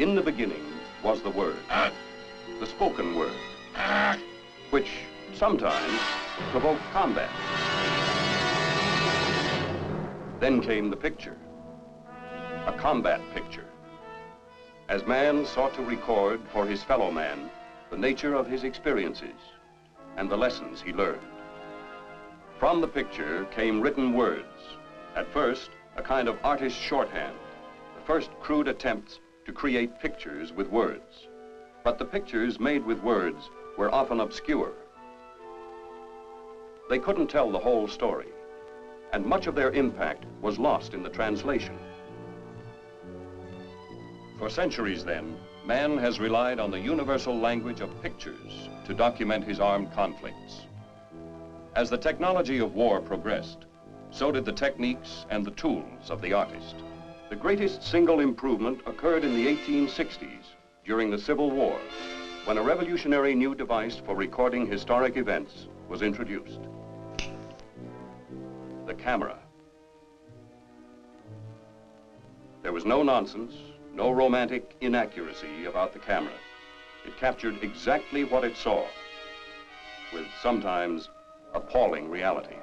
In the beginning was the word, the spoken word, which sometimes provoked combat. Then came the picture, a combat picture, as man sought to record for his fellow man the nature of his experiences and the lessons he learned. From the picture came written words, at first a kind of artist's shorthand, the first crude attempts to create pictures with words. But the pictures made with words were often obscure. They couldn't tell the whole story, and much of their impact was lost in the translation. For centuries then, man has relied on the universal language of pictures to document his armed conflicts. As the technology of war progressed, so did the techniques and the tools of the artist. The greatest single improvement occurred in the 1860s during the Civil War, when a revolutionary new device for recording historic events was introduced: the camera. There was no nonsense, no romantic inaccuracy about the camera. It captured exactly what it saw, with sometimes appalling reality.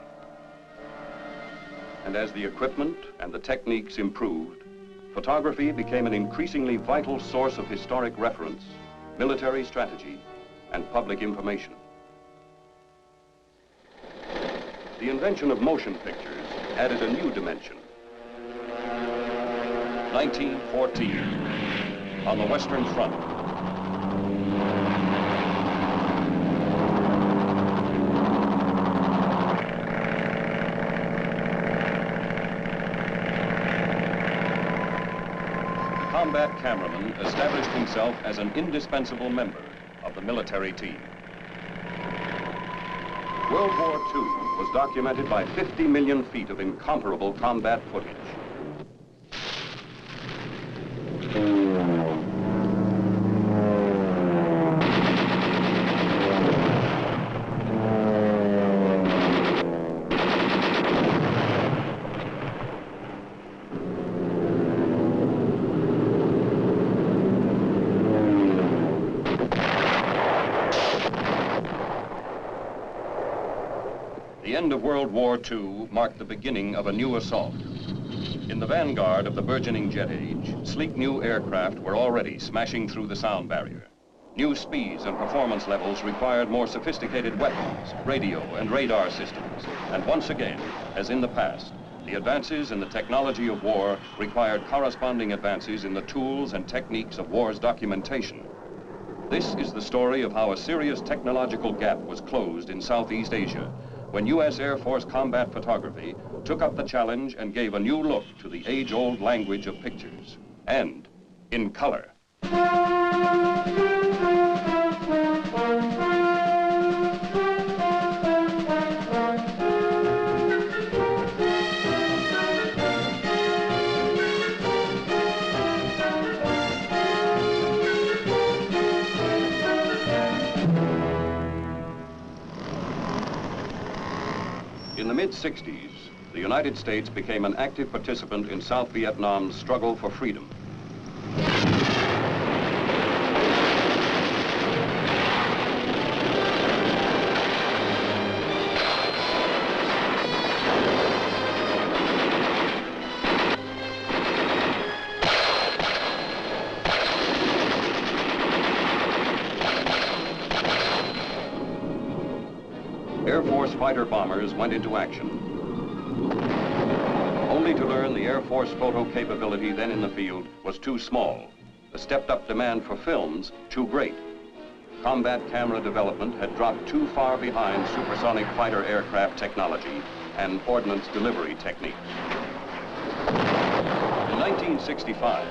And as the equipment and the techniques improved, photography became an increasingly vital source of historic reference, military strategy, and public information. The invention of motion pictures added a new dimension. 1914, on the Western Front. The combat cameraman established himself as an indispensable member of the military team. World War II was documented by 50 million feet of incomparable combat footage. The end of World War II marked the beginning of a new assault. In the vanguard of the burgeoning jet age, sleek new aircraft were already smashing through the sound barrier. New speeds and performance levels required more sophisticated weapons, radio and radar systems. And once again, as in the past, the advances in the technology of war required corresponding advances in the tools and techniques of war's documentation. This is the story of how a serious technological gap was closed in Southeast Asia, when U.S. Air Force combat photography took up the challenge and gave a new look to the age-old language of pictures, and in color. In the mid-60s, the United States became an active participant in South Vietnam's struggle for freedom. Air Force fighter bombers went into action, only to learn the Air Force photo capability then in the field was too small, the stepped-up demand for films too great. Combat camera development had dropped too far behind supersonic fighter aircraft technology and ordnance delivery techniques. In 1965,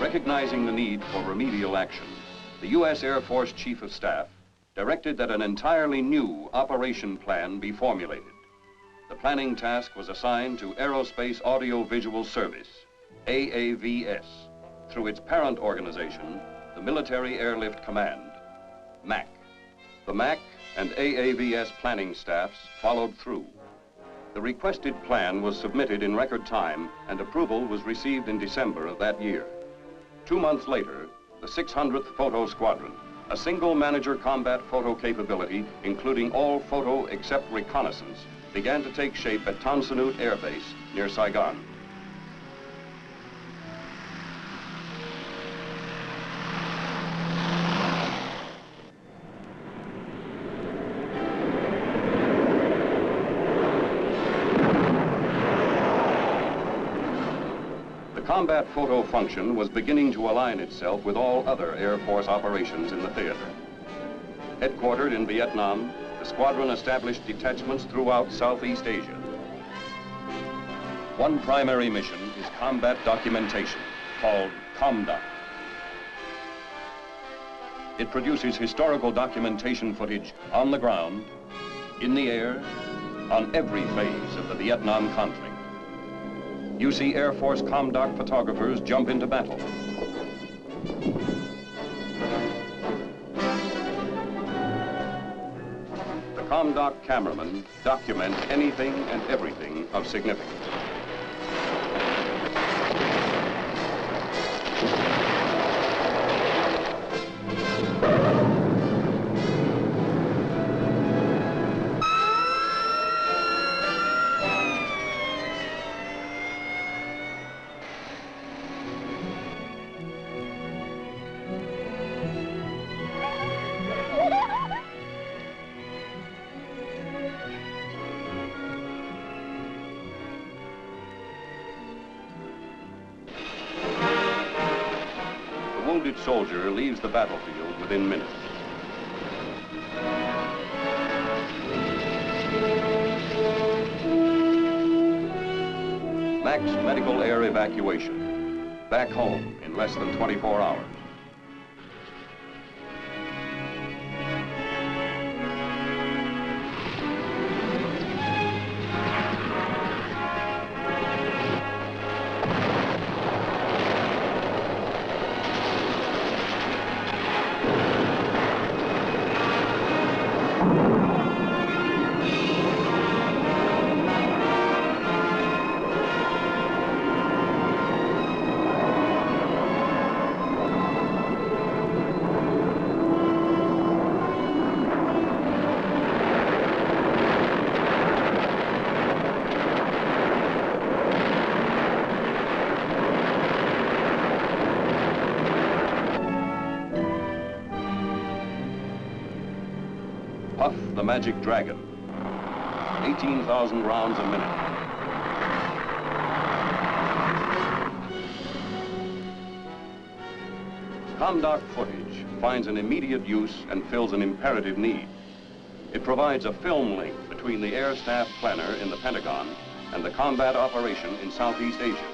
recognizing the need for remedial action, the U.S. Air Force Chief of Staff directed that an entirely new operation plan be formulated. The planning task was assigned to Aerospace Audio-Visual Service, AAVS, through its parent organization, the Military Airlift Command, MAC. The MAC and AAVS planning staffs followed through. The requested plan was submitted in record time, and approval was received in December of that year. 2 months later, the 600th Photo Squadron, a single manager combat photo capability, including all photo except reconnaissance, began to take shape at Tan Son Nhut Air Base near Saigon. The combat photo function was beginning to align itself with all other Air Force operations in the theater. Headquartered in Vietnam, the squadron established detachments throughout Southeast Asia. One primary mission is combat documentation, called ComDoc. It produces historical documentation footage on the ground, in the air, on every phase of the Vietnam conflict. You see Air Force ComDoc photographers jump into battle. The ComDoc cameramen document anything and everything of significance. The wounded soldier leaves the battlefield within minutes. Max medical air evacuation. Back home in less than 24 hours. Puff the Magic Dragon. 18,000 rounds a minute. ComDoc footage finds an immediate use and fills an imperative need. It provides a film link between the Air Staff planner in the Pentagon and the combat operation in Southeast Asia.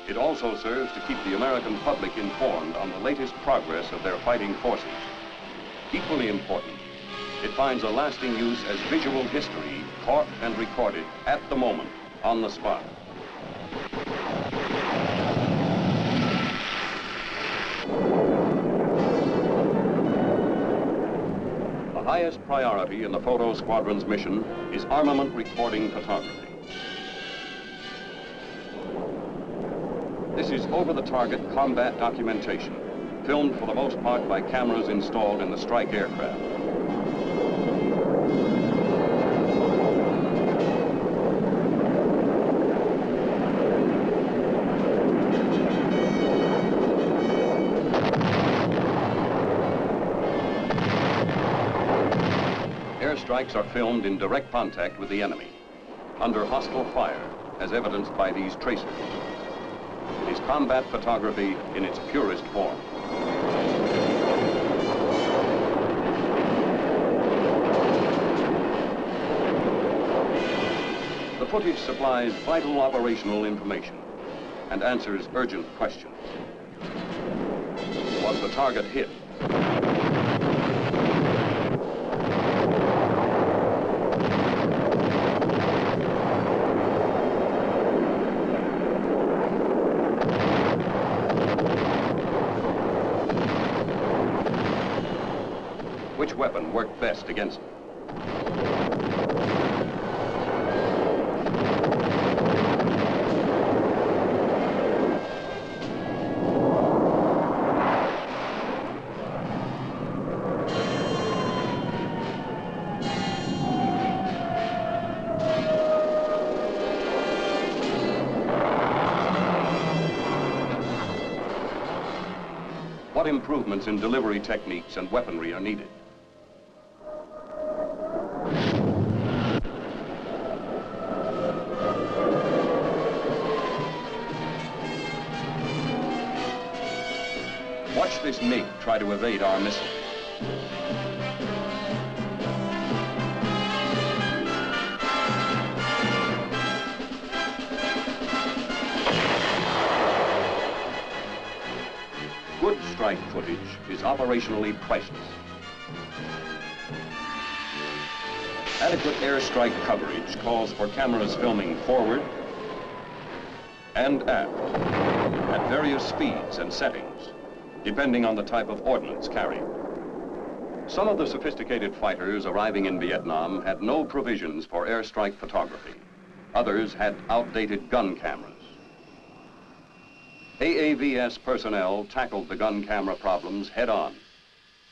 It also serves to keep the American public informed on the latest progress of their fighting forces. Equally important, it finds a lasting use as visual history, caught and recorded at the moment, on the spot. The highest priority in the Photo Squadron's mission is armament recording photography. This is over-the-target combat documentation, filmed for the most part by cameras installed in the strike aircraft. Airstrikes are filmed in direct contact with the enemy, under hostile fire, as evidenced by these tracers. It is combat photography in its purest form. The footage supplies vital operational information and answers urgent questions. Was the target hit? Which weapon worked best against them? What improvements in delivery techniques and weaponry are needed? Watch this MiG try to evade our missiles. Good strike footage is operationally priceless. Adequate airstrike coverage calls for cameras filming forward and aft at various speeds and settings, depending on the type of ordnance carried. Some of the sophisticated fighters arriving in Vietnam had no provisions for airstrike photography. Others had outdated gun cameras. AAVS personnel tackled the gun camera problems head-on.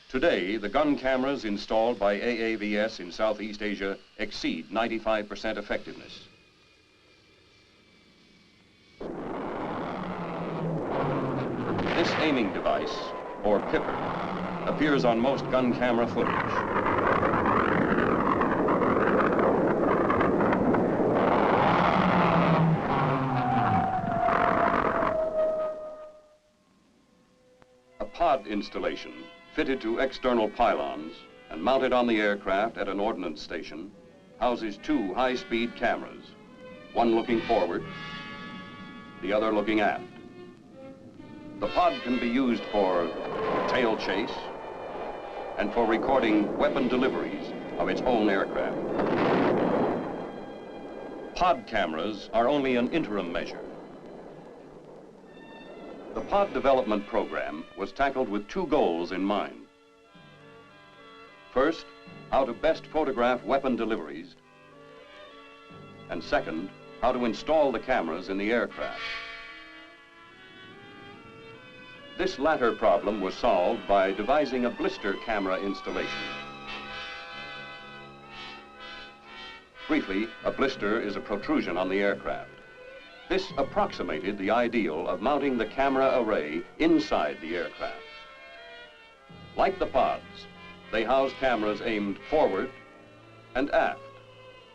Today, the gun cameras installed by AAVS in Southeast Asia exceed 95% effectiveness. This aiming device, or pipper, appears on most gun camera footage. Pod installation fitted to external pylons and mounted on the aircraft at an ordnance station houses two high-speed cameras, one looking forward, the other looking aft. The pod can be used for tail chase and for recording weapon deliveries of its own aircraft. Pod cameras are only an interim measure. The pod development program was tackled with two goals in mind. First, how to best photograph weapon deliveries, and second, how to install the cameras in the aircraft. This latter problem was solved by devising a blister camera installation. Briefly, a blister is a protrusion on the aircraft. This approximated the ideal of mounting the camera array inside the aircraft. Like the pods, they house cameras aimed forward and aft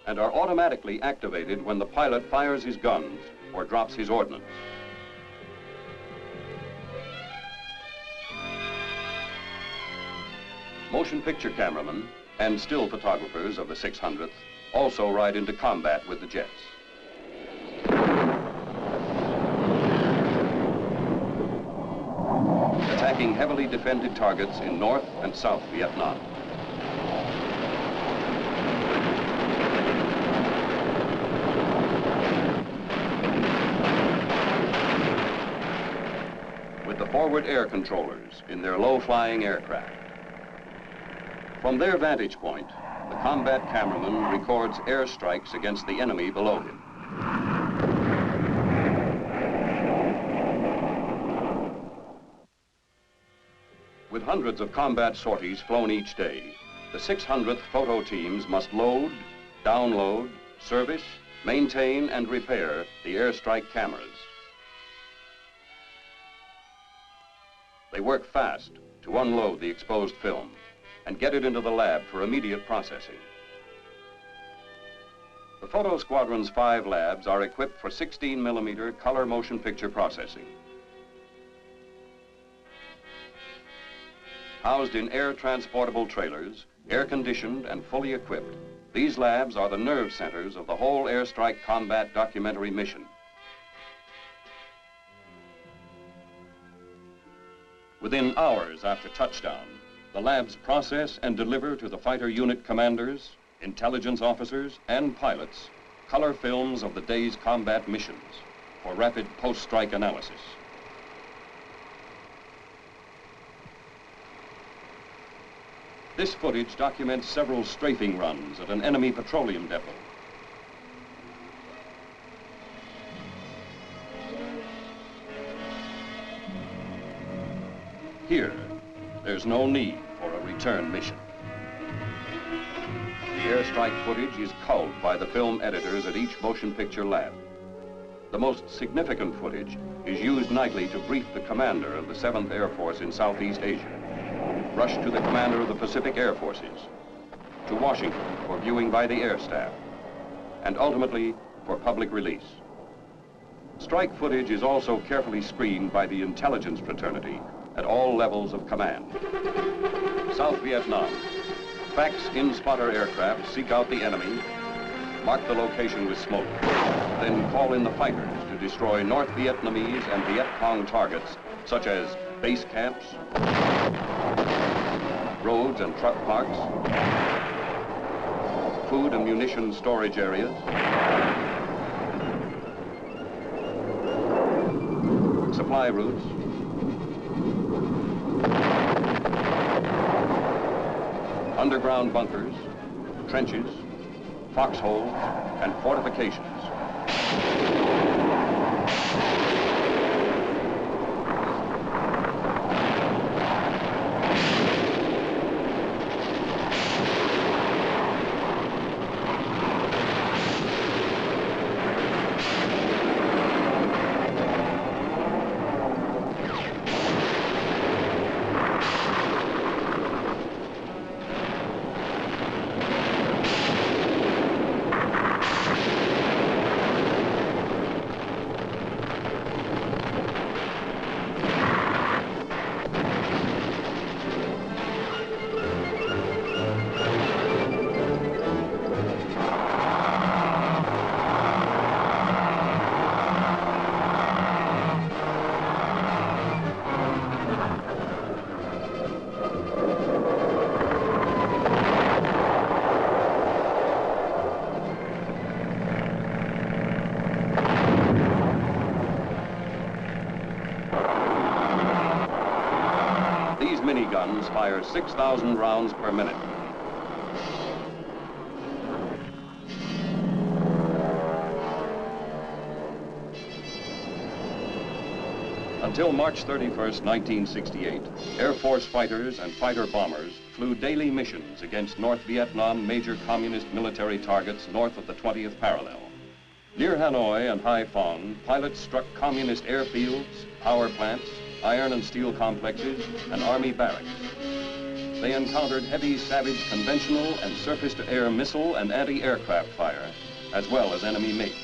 and are automatically activated when the pilot fires his guns or drops his ordnance. Motion picture cameramen and still photographers of the 600th also ride into combat with the jets. Attacking heavily defended targets in North and South Vietnam. With the forward air controllers in their low-flying aircraft. From their vantage point, the combat cameraman records airstrikes against the enemy below him. With hundreds of combat sorties flown each day, the 600th photo teams must load, download, service, maintain, and repair the airstrike cameras. They work fast to unload the exposed film and get it into the lab for immediate processing. The Photo Squadron's 5 labs are equipped for 16mm color motion picture processing. Housed in air-transportable trailers, air-conditioned and fully equipped, these labs are the nerve centers of the whole airstrike combat documentary mission. Within hours after touchdown, the labs process and deliver to the fighter unit commanders, intelligence officers, and pilots color films of the day's combat missions for rapid post-strike analysis. This footage documents several strafing runs at an enemy petroleum depot. Here, there's no need for a return mission. The airstrike footage is culled by the film editors at each motion picture lab. The most significant footage is used nightly to brief the commander of the 7th Air Force in Southeast Asia, rush to the commander of the Pacific Air Forces, to Washington for viewing by the air staff, and ultimately for public release. Strike footage is also carefully screened by the intelligence fraternity at all levels of command. South Vietnam. Fax in-spotter aircraft seek out the enemy, mark the location with smoke, then call in the fighters to destroy North Vietnamese and Viet Cong targets such as base camps, roads and truck parks, food and munition storage areas, supply routes, underground bunkers, trenches, foxholes, and fortifications. Miniguns fire 6,000 rounds per minute. Until March 31st, 1968, Air Force fighters and fighter bombers flew daily missions against North Vietnam major communist military targets north of the 20th parallel. Near Hanoi and Haiphong, pilots struck communist airfields, power plants, iron and steel complexes, and army barracks. They encountered heavy, savage conventional and surface-to-air missile and anti-aircraft fire, as well as enemy mates.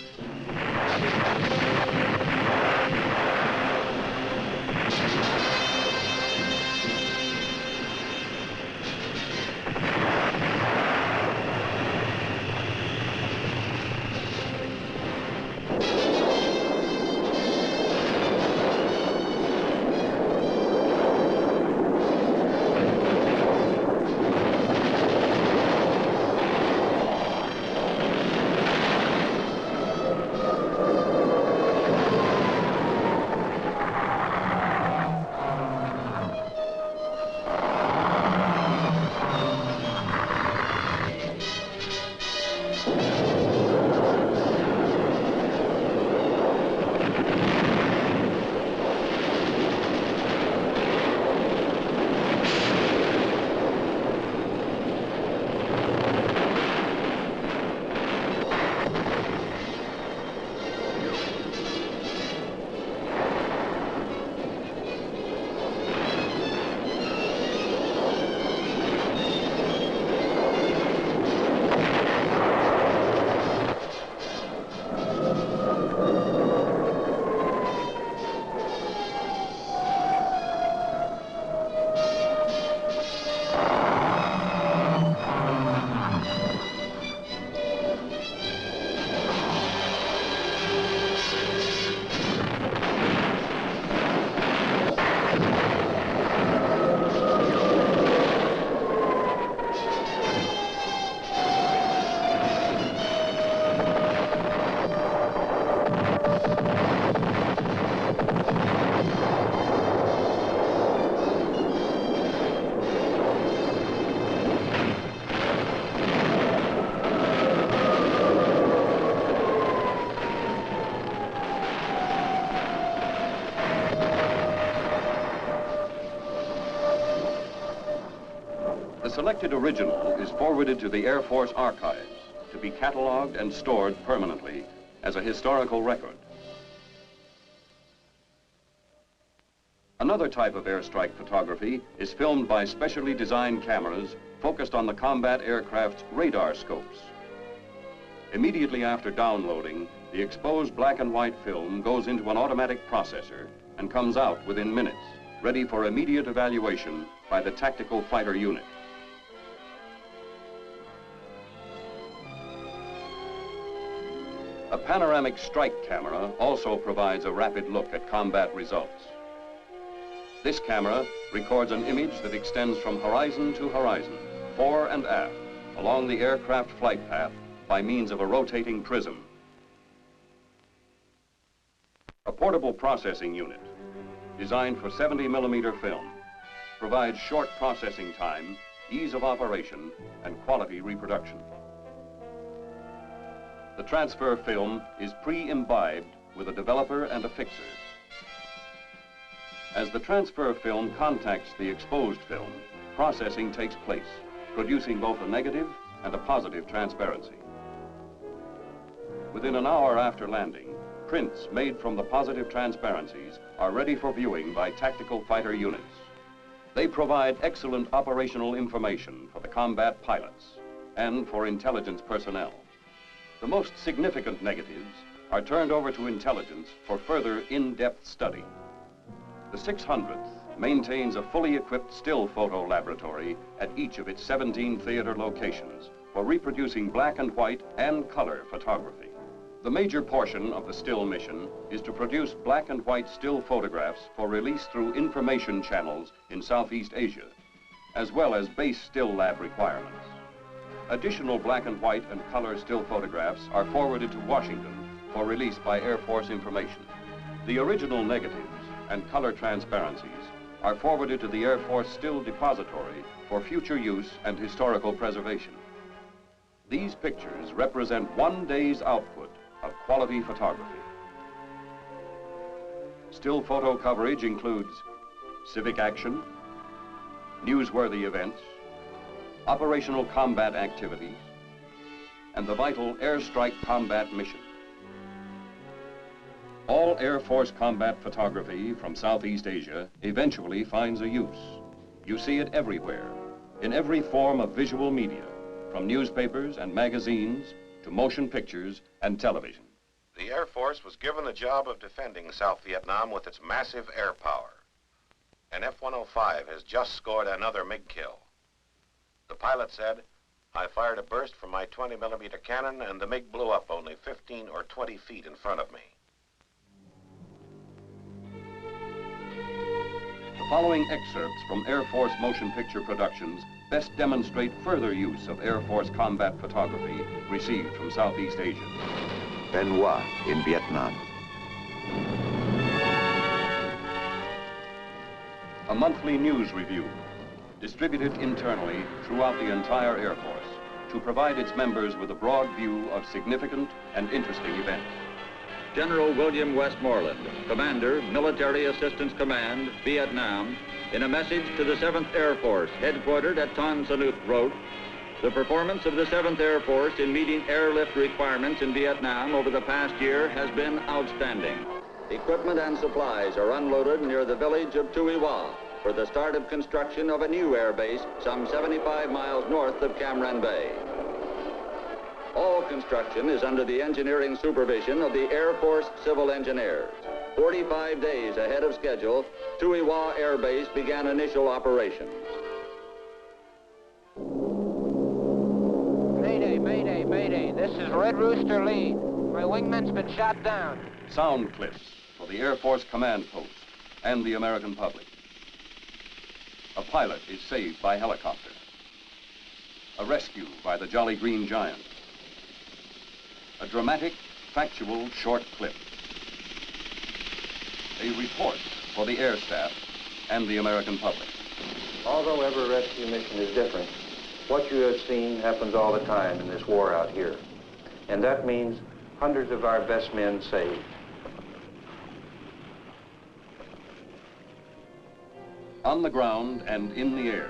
The selected original is forwarded to the Air Force archives to be cataloged and stored permanently as a historical record. Another type of airstrike photography is filmed by specially designed cameras focused on the combat aircraft's radar scopes. Immediately after downloading, the exposed black and white film goes into an automatic processor and comes out within minutes, ready for immediate evaluation by the tactical fighter unit. A panoramic strike camera also provides a rapid look at combat results. This camera records an image that extends from horizon to horizon, fore and aft, along the aircraft flight path by means of a rotating prism. A portable processing unit, designed for 70mm film, provides short processing time, ease of operation, and quality reproduction. The transfer film is pre-imbibed with a developer and a fixer. As the transfer film contacts the exposed film, processing takes place, producing both a negative and a positive transparency. Within an hour after landing, prints made from the positive transparencies are ready for viewing by tactical fighter units. They provide excellent operational information for the combat pilots and for intelligence personnel. The most significant negatives are turned over to intelligence for further in-depth study. The 600th maintains a fully equipped still photo laboratory at each of its 17 theater locations for reproducing black and white and color photography. The major portion of the still mission is to produce black and white still photographs for release through information channels in Southeast Asia, as well as base still lab requirements. Additional black and white and color still photographs are forwarded to Washington for release by Air Force information. The original negatives and color transparencies are forwarded to the Air Force Still Depository for future use and historical preservation. These pictures represent one day's output of quality photography. Still photo coverage includes civic action, newsworthy events, operational combat activities, and the vital airstrike combat mission. All Air Force combat photography from Southeast Asia eventually finds a use. You see it everywhere, in every form of visual media, from newspapers and magazines to motion pictures and television. The Air Force was given the job of defending South Vietnam with its massive air power. An F-105 has just scored another MiG kill. The pilot said, "I fired a burst from my 20mm cannon and the MiG blew up only 15 or 20 feet in front of me." The following excerpts from Air Force motion picture productions best demonstrate further use of Air Force combat photography received from Southeast Asia. Benoit in Vietnam. A monthly news review, distributed internally throughout the entire Air Force to provide its members with a broad view of significant and interesting events. General William Westmoreland, Commander, Military Assistance Command, Vietnam, in a message to the 7th Air Force, headquartered at Tan Son Nhut, wrote, "The performance of the 7th Air Force in meeting airlift requirements in Vietnam over the past year has been outstanding. Equipment and supplies are unloaded near the village of Tuy Hoa for the start of construction of a new air base some 75 miles north of Cam Ranh Bay. All construction is under the engineering supervision of the Air Force Civil Engineers. 45 days ahead of schedule, Tuy Hoa Air Base began initial operations." Mayday, mayday, mayday. This is Red Rooster Lead. My wingman's been shot down. Sound clips for the Air Force Command Post and the American public. A pilot is saved by helicopter. A rescue by the Jolly Green Giant. A dramatic, factual short clip. A report for the air staff and the American public. Although every rescue mission is different, what you have seen happens all the time in this war out here. And that means hundreds of our best men saved. On the ground and in the air,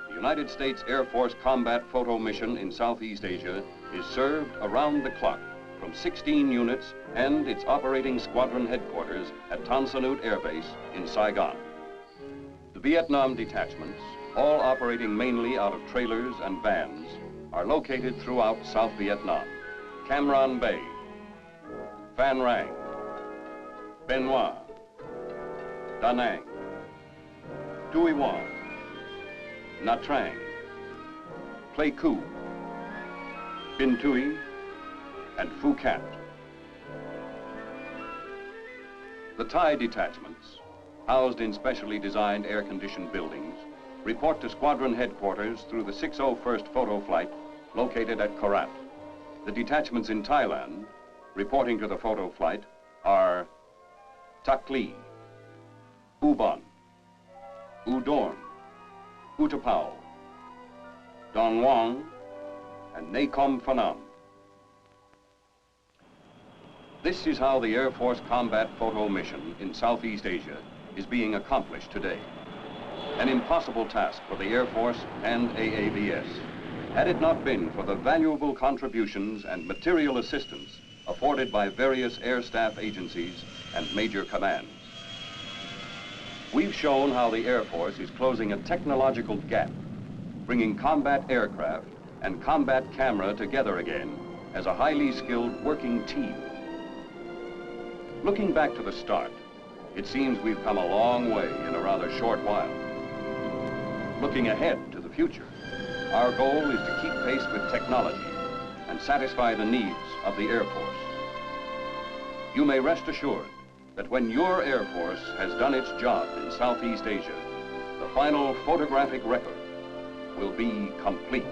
the United States Air Force Combat Photo Mission in Southeast Asia is served around the clock from 16 units and its operating squadron headquarters at Tan Son Nhut Air Base in Saigon. The Vietnam detachments, all operating mainly out of trailers and vans, are located throughout South Vietnam. Cam Ranh Bay, Phan Rang, Bien Hoa, Da Nang, Duy Hoa, Nha Trang, Pleiku, Binh Thuy, and Phu Cat. The Thai detachments, housed in specially designed air-conditioned buildings, report to squadron headquarters through the 601st Photo Flight located at Korat. The detachments in Thailand, reporting to the Photo Flight, are Tak Ly, Ubon, Udorn, Utapao, Don Wang, and Nakhon Phanom. This is how the Air Force Combat Photo Mission in Southeast Asia is being accomplished today. An impossible task for the Air Force and AAVS, had it not been for the valuable contributions and material assistance afforded by various air staff agencies and major commands. We've shown how the Air Force is closing a technological gap, bringing combat aircraft and combat camera together again as a highly skilled working team. Looking back to the start, it seems we've come a long way in a rather short while. Looking ahead to the future, our goal is to keep pace with technology and satisfy the needs of the Air Force. You may rest assured that when your Air Force has done its job in Southeast Asia, the final photographic record will be complete.